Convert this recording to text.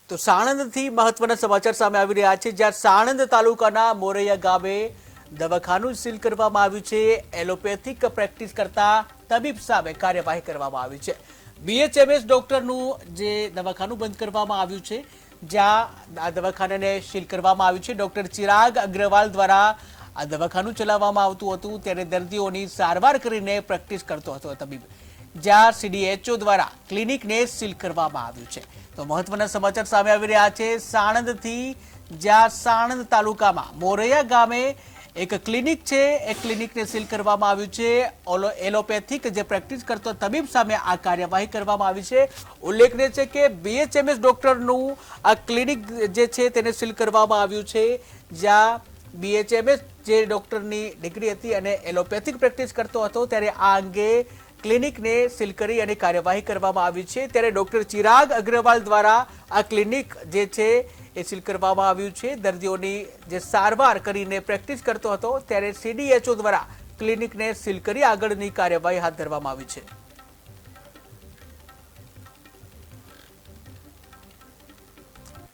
તો સાણંદથી મહત્વના સમાચાર સામે આવી રહ્યા છે, જ્યાં સાણંદ તાલુકાના મોરૈયા ગામે દવાખાનું સીલ કરવામાં આવ્યું છે। એલોપેથિક પ્રેક્ટિસ કરતા તબીબ સામે કાર્યવાહી કરવામાં આવી છે। બીએચએમએસ ડોક્ટરનું જે દવાખાનું બંધ કરવામાં આવ્યું છે, જ્યાં આ દવાખાનાને સીલ કરવામાં આવ્યું છે। ડોક્ટર ચિરાગ અગ્રવાલ દ્વારા આ દવાખાનું ચલાવવામાં આવતું હતું, ત્યારે દર્દીઓની સારવાર કરીને પ્રેક્ટિસ કરતો હતો તબીબ, જ્યાં સીડીએચઓ દ્વારા ક્લિનિકને સીલ કરવામાં આવ્યું છે। તો મહત્વના સમાચાર સામે આવી રહ્યા છે સાણંદથી, જ્યાં સાણંદ તાલુકામાં મોરૈયા ગામે એક ક્લિનિક છે, એ ક્લિનિકને સીલ કરવામાં આવ્યું છે। એલોપેથિક જે પ્રેક્ટિસ કરતો તબીબ સામે આ કાર્યવાહી કરવામાં આવી છે। ઉલ્લેખનીય છે કે બીએચએમએસ ડોક્ટરનું આ ક્લિનિક જે છે તેને સીલ કરવામાં આવ્યું છે, જ્યાં બીએચએમએસ જે ડોક્ટરની ડિગ્રી હતી અને એલોપેથિક પ્રેક્ટિસ કરતો હતો, ત્યારે આ અંગે ક્લિનિકને સીલ કરી અને કાર્યવાહી કરવામાં આવી છે। ત્યારે ડોક્ટર ચિરાગ અગ્રવાલ દ્વારા આ ક્લિનિક જે છે એ સીલ કરવામાં આવ્યું છે। દર્દીઓની જે સારવાર કરીને પ્રેક્ટિસ કરતો હતો, ત્યારે સીડીએચઓ દ્વારા ક્લિનિકને સીલ કરી આગળની કાર્યવાહી હાથ ધરવામાં આવી છે।